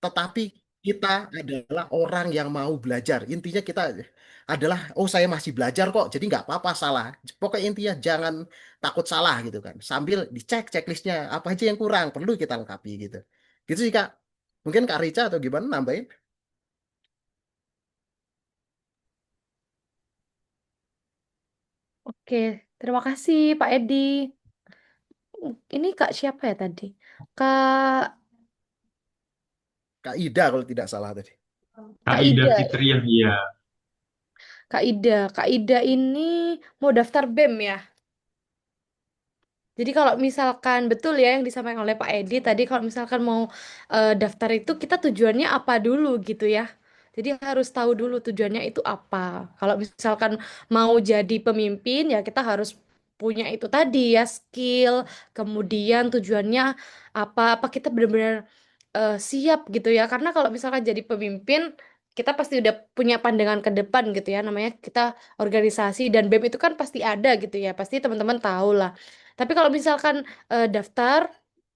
tetapi kita adalah orang yang mau belajar. Intinya kita adalah, oh saya masih belajar kok, jadi nggak apa-apa salah. Pokoknya intinya jangan takut salah gitu kan. Sambil dicek checklistnya apa aja yang kurang perlu kita lengkapi gitu. Gitu sih Kak. Mungkin Kak Rica atau gimana nambahin? Oke, terima kasih Pak Edi. Ini Kak siapa ya tadi? Kak Kak Ida kalau tidak salah tadi. Kak Kaidah Ida. Fitriah, iya. Kak Ida. Kak Ida ini mau daftar BEM ya? Jadi kalau misalkan betul ya yang disampaikan oleh Pak Edi tadi kalau misalkan mau daftar itu kita tujuannya apa dulu gitu ya. Jadi harus tahu dulu tujuannya itu apa. Kalau misalkan mau jadi pemimpin ya kita harus punya itu tadi ya skill, kemudian tujuannya apa, apa kita benar-benar siap gitu ya. Karena kalau misalkan jadi pemimpin kita pasti udah punya pandangan ke depan gitu ya. Namanya kita organisasi dan BEM itu kan pasti ada gitu ya. Pasti teman-teman tahu lah. Tapi kalau misalkan daftar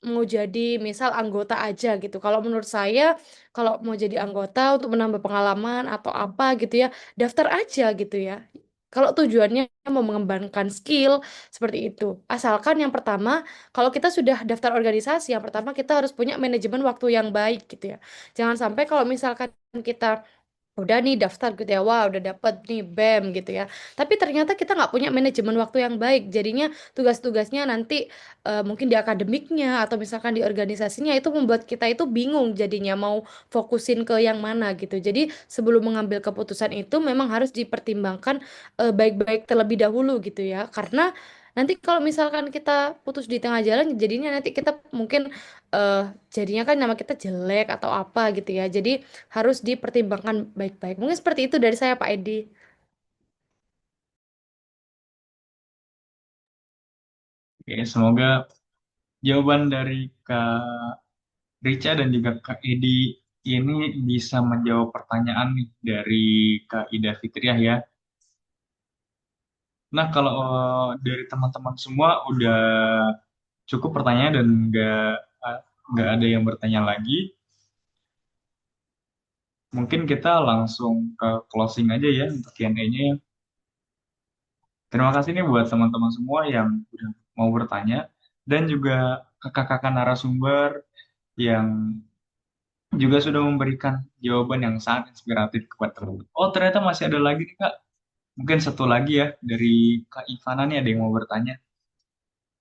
mau jadi misal anggota aja gitu. Kalau menurut saya kalau mau jadi anggota untuk menambah pengalaman atau apa gitu ya, daftar aja gitu ya. Kalau tujuannya mau mengembangkan skill seperti itu. Asalkan yang pertama, kalau kita sudah daftar organisasi, yang pertama kita harus punya manajemen waktu yang baik gitu ya. Jangan sampai kalau misalkan kita udah nih daftar gitu ya, wah udah dapet nih BEM gitu ya, tapi ternyata kita nggak punya manajemen waktu yang baik, jadinya tugas-tugasnya nanti mungkin di akademiknya atau misalkan di organisasinya itu membuat kita itu bingung jadinya mau fokusin ke yang mana gitu. Jadi sebelum mengambil keputusan itu memang harus dipertimbangkan baik-baik terlebih dahulu gitu ya, karena nanti kalau misalkan kita putus di tengah jalan jadinya nanti kita mungkin eh, jadinya kan nama kita jelek atau apa gitu ya, jadi harus dipertimbangkan baik-baik. Mungkin seperti itu dari saya, Pak Edi. Oke, semoga jawaban dari Kak Rica dan juga Kak Edi ini bisa menjawab pertanyaan nih dari Kak Ida Fitriah ya. Nah, kalau dari teman-teman semua udah cukup pertanyaan dan nggak ada yang bertanya lagi, mungkin kita langsung ke closing aja ya untuk Q&A-nya ya. Terima kasih nih buat teman-teman semua yang udah mau bertanya dan juga kakak-kakak narasumber yang juga sudah memberikan jawaban yang sangat inspiratif kepada teman-teman. Oh, ternyata masih ada lagi nih, Kak. Mungkin satu lagi ya dari Kak Ivana nih ada yang mau bertanya.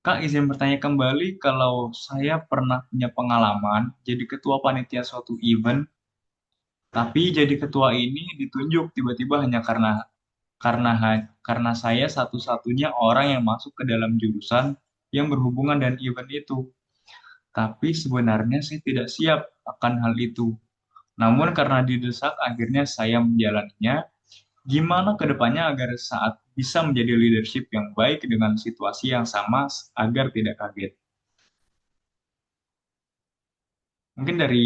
Kak, izin bertanya kembali kalau saya pernah punya pengalaman jadi ketua panitia suatu event, tapi jadi ketua ini ditunjuk tiba-tiba hanya karena saya satu-satunya orang yang masuk ke dalam jurusan yang berhubungan dengan event itu. Tapi sebenarnya saya tidak siap akan hal itu. Namun karena didesak akhirnya saya menjalaninya. Gimana ke depannya agar saat bisa menjadi leadership yang baik dengan situasi yang sama agar tidak kaget. Mungkin dari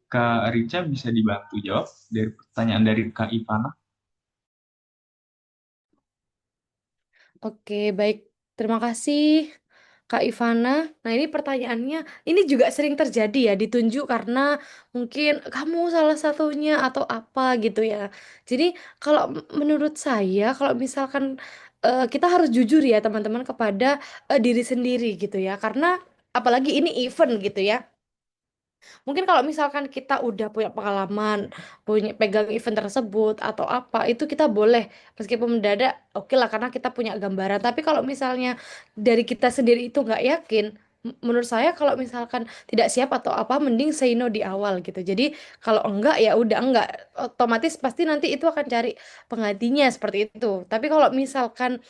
Kak Rica bisa dibantu jawab dari pertanyaan dari Kak Ivana. Oke, baik. Terima kasih, Kak Ivana. Nah, ini pertanyaannya, ini juga sering terjadi ya, ditunjuk karena mungkin kamu salah satunya atau apa gitu ya. Jadi, kalau menurut saya, kalau misalkan kita harus jujur ya, teman-teman, kepada diri sendiri gitu ya. Karena apalagi ini event gitu ya. Mungkin kalau misalkan kita udah punya pengalaman, punya pegang event tersebut atau apa, itu kita boleh meskipun mendadak, oke lah karena kita punya gambaran. Tapi kalau misalnya dari kita sendiri itu nggak yakin, menurut saya kalau misalkan tidak siap atau apa, mending say no di awal gitu. Jadi kalau enggak ya udah enggak, otomatis pasti nanti itu akan cari penggantinya seperti itu. Tapi kalau misalkan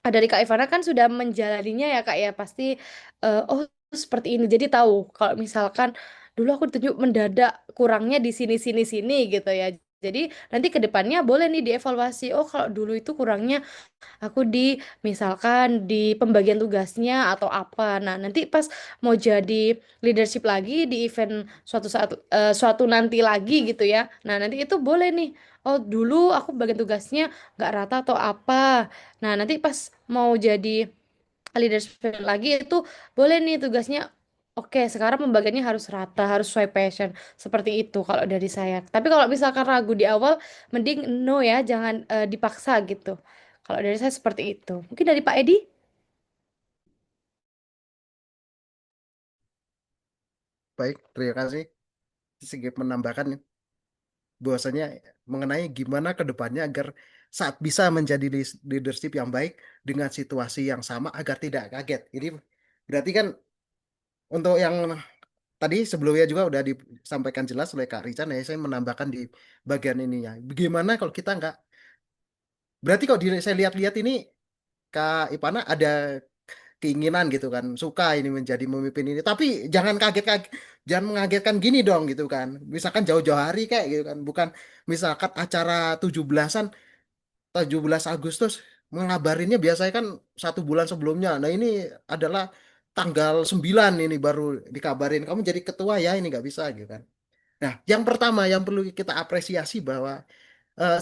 dari Kak Ivana kan sudah menjalaninya ya Kak ya, pasti oh seperti ini, jadi tahu kalau misalkan dulu aku ditunjuk mendadak kurangnya di sini sini sini gitu ya, jadi nanti ke depannya boleh nih dievaluasi, oh kalau dulu itu kurangnya aku di misalkan di pembagian tugasnya atau apa. Nah, nanti pas mau jadi leadership lagi di event suatu saat suatu nanti lagi gitu ya. Nah, nanti itu boleh nih. Oh, dulu aku bagian tugasnya nggak rata atau apa. Nah, nanti pas mau jadi leadership lagi itu boleh nih tugasnya. Oke, sekarang pembagiannya harus rata, harus sesuai passion. Seperti itu kalau dari saya. Tapi kalau misalkan ragu di awal, mending no ya, jangan dipaksa gitu. Kalau dari saya seperti itu. Mungkin dari Pak Edi? Baik, terima kasih. Sedikit menambahkan bahwasanya mengenai gimana ke depannya agar saat bisa menjadi leadership yang baik dengan situasi yang sama agar tidak kaget. Ini berarti kan untuk yang tadi sebelumnya juga udah disampaikan jelas oleh Kak Rican ya, saya menambahkan di bagian ininya. Bagaimana kalau kita nggak, berarti kalau saya lihat-lihat ini Kak Ipana ada keinginan gitu kan, suka ini menjadi pemimpin ini. Tapi jangan kaget-kaget, jangan mengagetkan gini dong gitu kan. Misalkan jauh-jauh hari kayak gitu kan, bukan misalkan acara 17 Agustus mengabarinnya biasanya kan 1 bulan sebelumnya. Nah ini adalah tanggal 9 ini baru dikabarin kamu jadi ketua ya, ini nggak bisa gitu kan. Nah, yang pertama yang perlu kita apresiasi bahwa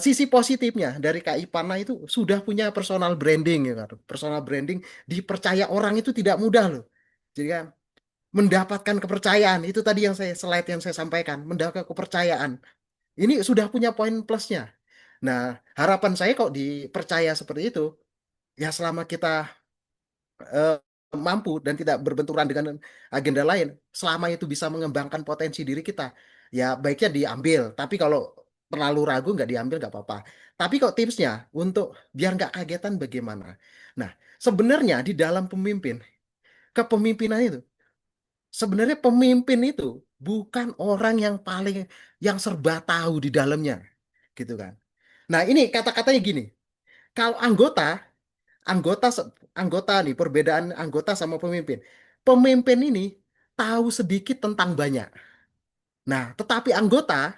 sisi positifnya dari KI Pana itu sudah punya personal branding ya kan. Personal branding dipercaya orang itu tidak mudah loh. Jadi kan mendapatkan kepercayaan itu tadi yang saya slide yang saya sampaikan, mendapatkan kepercayaan. Ini sudah punya poin plusnya. Nah, harapan saya kok dipercaya seperti itu, ya selama kita eh, mampu dan tidak berbenturan dengan agenda lain, selama itu bisa mengembangkan potensi diri kita, ya baiknya diambil. Tapi kalau terlalu ragu nggak diambil nggak apa-apa. Tapi kok tipsnya untuk biar nggak kagetan bagaimana? Nah, sebenarnya di dalam kepemimpinan itu, sebenarnya pemimpin itu bukan orang yang serba tahu di dalamnya, gitu kan. Nah, ini kata-katanya gini, kalau anggota anggota nih perbedaan anggota sama pemimpin. Pemimpin ini tahu sedikit tentang banyak. Nah, tetapi anggota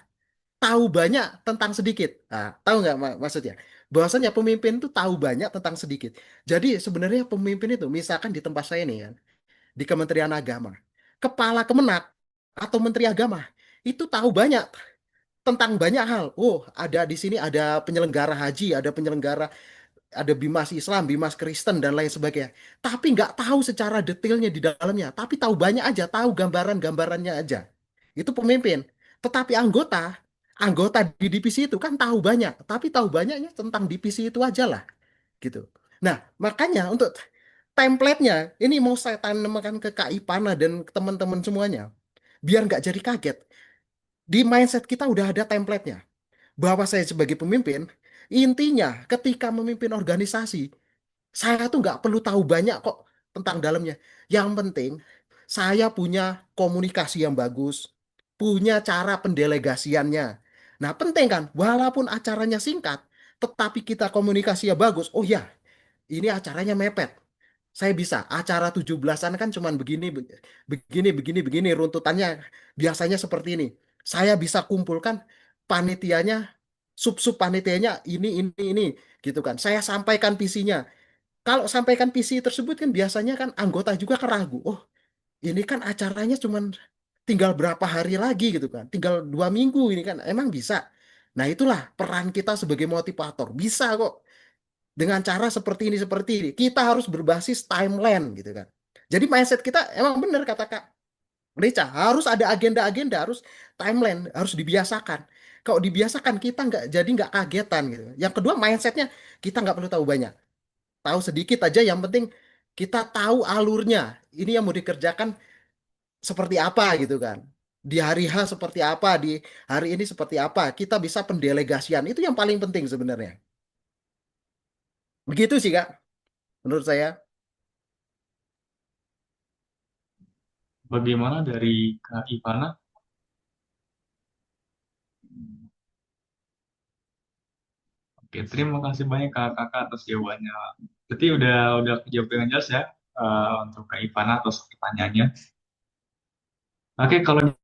tahu banyak tentang sedikit. Nah, tahu nggak maksudnya? Bahwasanya pemimpin itu tahu banyak tentang sedikit. Jadi sebenarnya pemimpin itu, misalkan di tempat saya nih kan, di Kementerian Agama, kepala Kemenak atau Menteri Agama itu tahu banyak tentang banyak hal. Oh, ada di sini ada penyelenggara haji, ada Bimas Islam, Bimas Kristen dan lain sebagainya. Tapi nggak tahu secara detailnya di dalamnya. Tapi tahu banyak aja, tahu gambaran-gambarannya aja. Itu pemimpin. Tetapi anggota di divisi itu kan tahu banyak, tapi tahu banyaknya tentang divisi itu aja lah, gitu. Nah, makanya untuk template-nya ini mau saya tanamkan ke Kak Ipana dan ke teman-teman semuanya, biar nggak jadi kaget. Di mindset kita udah ada template-nya bahwa saya sebagai pemimpin, intinya ketika memimpin organisasi, saya tuh nggak perlu tahu banyak kok tentang dalamnya. Yang penting saya punya komunikasi yang bagus, punya cara pendelegasiannya. Nah, penting kan, walaupun acaranya singkat, tetapi kita komunikasinya bagus. Oh ya, ini acaranya mepet. Saya bisa, acara 17-an kan cuman begini, begini, runtutannya biasanya seperti ini. Saya bisa kumpulkan panitianya, sub-sub panitianya ini, gitu kan. Saya sampaikan visinya. Kalau sampaikan visi tersebut kan biasanya kan anggota juga kan ragu. Oh, ini kan acaranya cuman tinggal berapa hari lagi gitu kan. Tinggal 2 minggu ini kan. Emang bisa. Nah, itulah peran kita sebagai motivator. Bisa kok. Dengan cara seperti ini. Kita harus berbasis timeline gitu kan. Jadi mindset kita emang benar kata Kak Rica. Harus ada agenda-agenda, harus timeline, harus dibiasakan. Kalau dibiasakan kita nggak kagetan gitu. Yang kedua mindsetnya kita nggak perlu tahu banyak, tahu sedikit aja yang penting kita tahu alurnya ini yang mau dikerjakan seperti apa gitu kan, di hari H seperti apa, di hari ini seperti apa, kita bisa pendelegasian itu yang paling penting sebenarnya, begitu sih Kak menurut saya. Bagaimana dari Kak Ivana? Oke, terima kasih banyak kakak atas jawabannya. Berarti udah jawab dengan jelas ya untuk Kak Ivana atas pertanyaannya. Oke, kalau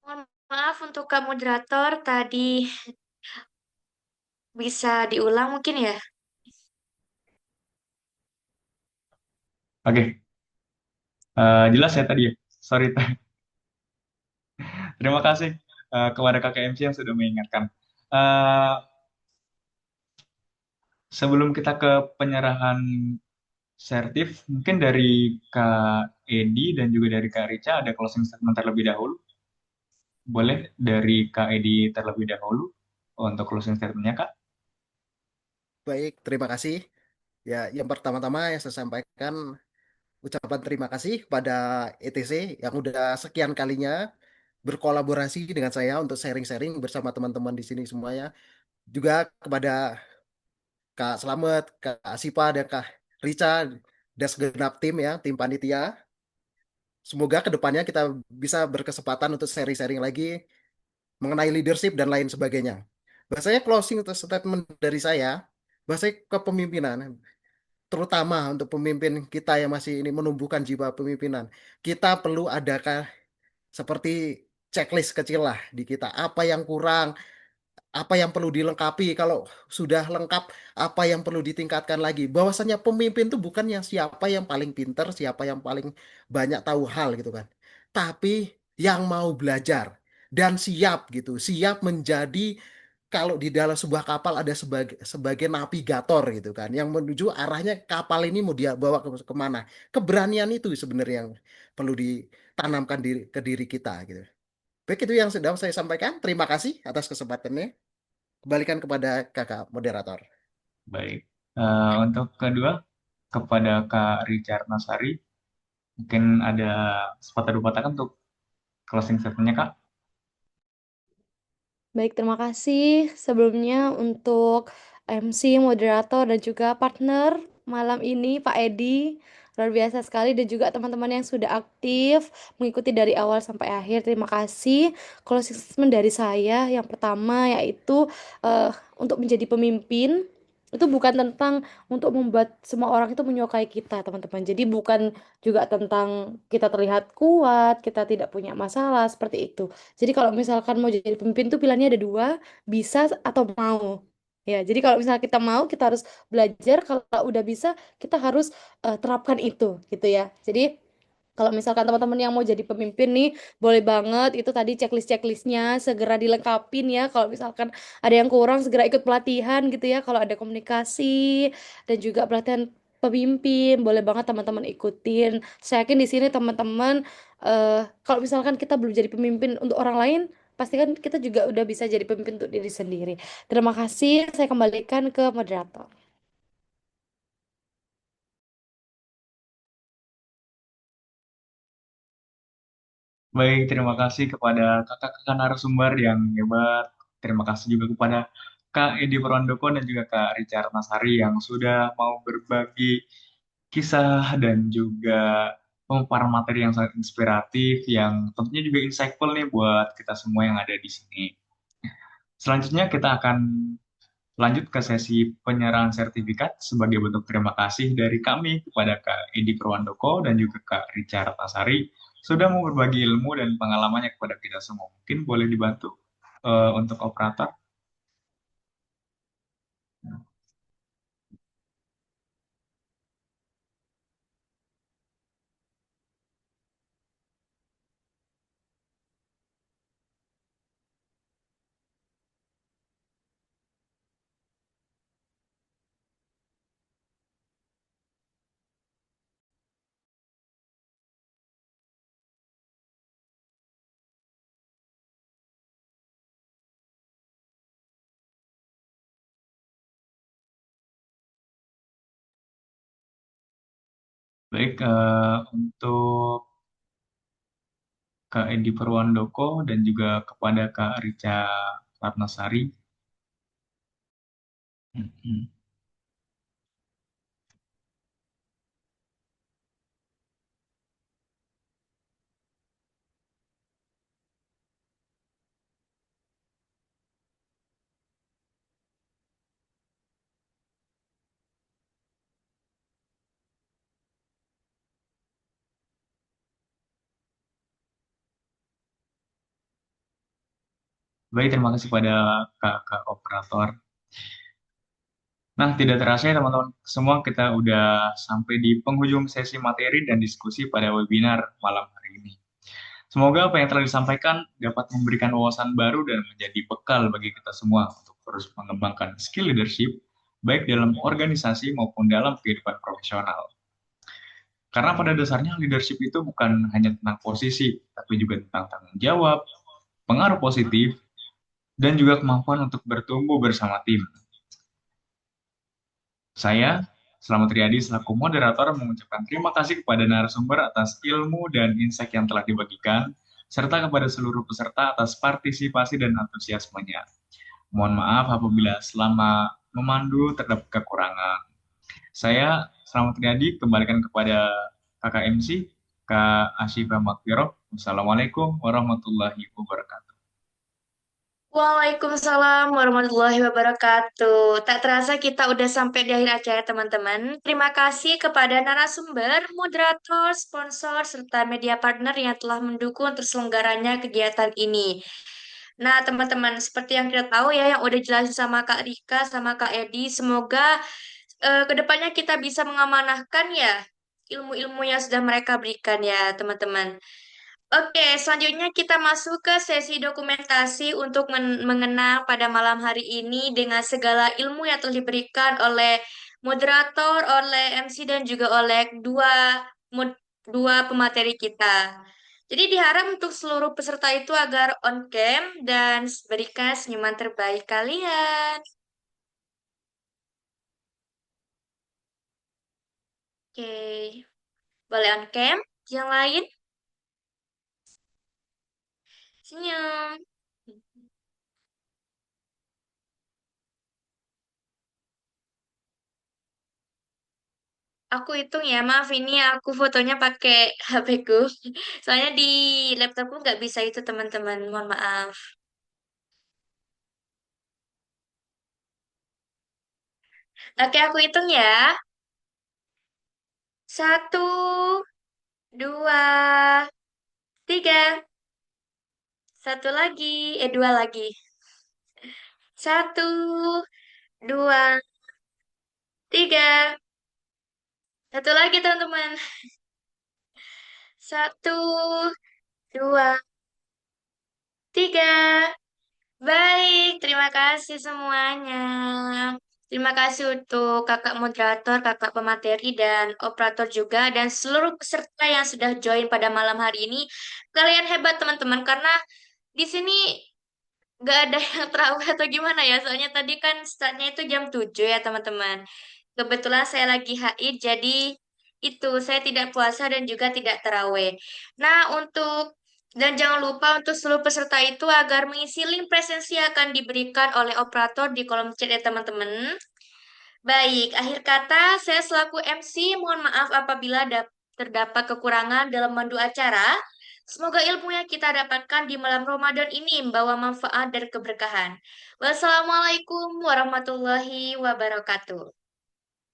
Mohon maaf untuk Kak moderator tadi Bisa diulang mungkin ya? Oke, jelas ya tadi ya. Sorry, terima kasih kepada kakak MC yang sudah mengingatkan. Eh, Sebelum kita ke penyerahan sertif, mungkin dari Kak Edi dan juga dari Kak Rica ada closing statement terlebih dahulu. Boleh dari Kak Edi terlebih dahulu untuk closing statementnya, Kak. Baik, terima kasih. Ya, yang pertama-tama yang saya sampaikan ucapan terima kasih kepada ETC yang udah sekian kalinya berkolaborasi dengan saya untuk sharing-sharing bersama teman-teman di sini semuanya. Juga kepada Kak Slamet, Kak Asipa, dan Kak Rica dan segenap tim ya, tim panitia. Semoga kedepannya kita bisa berkesempatan untuk sharing-sharing lagi mengenai leadership dan lain sebagainya. Bahasanya closing statement dari saya, bahasanya kepemimpinan, terutama untuk pemimpin kita yang masih ini menumbuhkan jiwa pemimpinan. Kita perlu adakah seperti checklist kecil lah di kita. Apa yang kurang, apa yang perlu dilengkapi. Kalau sudah lengkap, apa yang perlu ditingkatkan lagi. Bahwasanya pemimpin itu bukan yang siapa yang paling pinter, siapa yang paling banyak tahu hal gitu kan. Tapi yang mau belajar dan siap gitu, siap menjadi kalau di dalam sebuah kapal ada sebagai navigator gitu kan, yang menuju arahnya kapal ini mau dia bawa kemana. Keberanian itu sebenarnya yang perlu ditanamkan ke diri kita gitu. Baik, itu yang sedang saya sampaikan. Terima kasih atas kesempatannya. Kembalikan kepada kakak moderator. Baik. Untuk kedua, kepada Kak Richard Nasari, mungkin ada sepatah dua patah kan untuk closing statementnya, Kak. Baik, terima kasih sebelumnya untuk MC, moderator, dan juga partner malam ini, Pak Edi. Luar biasa sekali dan juga teman-teman yang sudah aktif mengikuti dari awal sampai akhir. Terima kasih. Closing statement dari saya yang pertama yaitu untuk menjadi pemimpin itu bukan tentang untuk membuat semua orang itu menyukai kita, teman-teman. Jadi bukan juga tentang kita terlihat kuat, kita tidak punya masalah seperti itu. Jadi kalau misalkan mau jadi pemimpin tuh pilihannya ada dua, bisa atau mau. Ya, jadi kalau misalnya kita mau, kita harus belajar. Kalau udah bisa, kita harus terapkan itu, gitu ya. Jadi kalau misalkan teman-teman yang mau jadi pemimpin nih, boleh banget itu tadi checklist-checklistnya segera dilengkapin ya. Kalau misalkan ada yang kurang, segera ikut pelatihan gitu ya. Kalau ada komunikasi dan juga pelatihan pemimpin, boleh banget teman-teman ikutin. Saya yakin di sini teman-teman, kalau misalkan kita belum jadi pemimpin untuk orang lain, pasti kan kita juga udah bisa jadi pemimpin untuk diri sendiri. Terima kasih. Saya kembalikan ke moderator. Baik, terima kasih kepada kakak-kakak narasumber yang hebat. Terima kasih juga kepada Kak Edi Purwandoko dan juga Kak Richard Nasari yang sudah mau berbagi kisah dan juga pemaparan materi yang sangat inspiratif, yang tentunya juga insightful nih buat kita semua yang ada di sini. Selanjutnya kita akan lanjut ke sesi penyerahan sertifikat sebagai bentuk terima kasih dari kami kepada Kak Edi Purwandoko dan juga Kak Richard Tasari sudah mau berbagi ilmu dan pengalamannya kepada kita semua. Mungkin boleh dibantu untuk operator. Baik, untuk Kak Edi Purwandoko dan juga kepada Kak Rica Ratnasari. Hmm. Baik, terima kasih pada Kak Operator. Nah, tidak terasa ya teman-teman semua, kita udah sampai di penghujung sesi materi dan diskusi pada webinar malam hari ini. Semoga apa yang telah disampaikan dapat memberikan wawasan baru dan menjadi bekal bagi kita semua untuk terus mengembangkan skill leadership, baik dalam organisasi maupun dalam kehidupan profesional. Karena pada dasarnya leadership itu bukan hanya tentang posisi, tapi juga tentang tanggung jawab, pengaruh positif, dan juga kemampuan untuk bertumbuh bersama tim. Saya, Selamat Riyadi, selaku moderator mengucapkan terima kasih kepada narasumber atas ilmu dan insight yang telah dibagikan, serta kepada seluruh peserta atas partisipasi dan antusiasmenya. Mohon maaf apabila selama memandu terdapat kekurangan. Saya, Selamat Riyadi, kembalikan kepada Kakak MC, Kak Asyifa Makfiroh. Wassalamualaikum warahmatullahi wabarakatuh. Waalaikumsalam warahmatullahi wabarakatuh. Tak terasa kita udah sampai di akhir acara, teman-teman. Terima kasih kepada narasumber, moderator, sponsor, serta media partner yang telah mendukung terselenggaranya kegiatan ini. Nah, teman-teman, seperti yang kita tahu ya, yang udah jelasin sama Kak Rika, sama Kak Edi, semoga kedepannya kita bisa mengamanahkan ya ilmu-ilmu yang sudah mereka berikan ya, teman-teman. Oke, selanjutnya kita masuk ke sesi dokumentasi untuk mengenang pada malam hari ini dengan segala ilmu yang telah diberikan oleh moderator, oleh MC, dan juga oleh dua pemateri kita. Jadi diharap untuk seluruh peserta itu agar on cam dan berikan senyuman terbaik kalian. Oke, boleh on cam? Yang lain, senyum. Aku hitung ya, maaf ini aku fotonya pakai HP ku. Soalnya di laptopku nggak bisa itu teman-teman, mohon maaf. Oke, aku hitung ya. Satu, dua, tiga. Satu lagi, dua lagi. Satu, dua, tiga. Satu lagi teman-teman. Satu, dua, tiga. Baik, terima kasih semuanya. Terima kasih untuk kakak moderator, kakak pemateri, dan operator juga, dan seluruh peserta yang sudah join pada malam hari ini. Kalian hebat teman-teman, karena di sini gak ada yang terawih atau gimana ya. Soalnya tadi kan startnya itu jam 7 ya teman-teman. Kebetulan saya lagi haid, jadi itu saya tidak puasa dan juga tidak taraweh. Nah, dan jangan lupa untuk seluruh peserta itu agar mengisi link presensi akan diberikan oleh operator di kolom chat ya teman-teman. Baik, akhir kata saya selaku MC mohon maaf apabila terdapat kekurangan dalam mandu acara. Semoga ilmu yang kita dapatkan di malam Ramadan ini membawa manfaat dan keberkahan. Wassalamualaikum warahmatullahi wabarakatuh.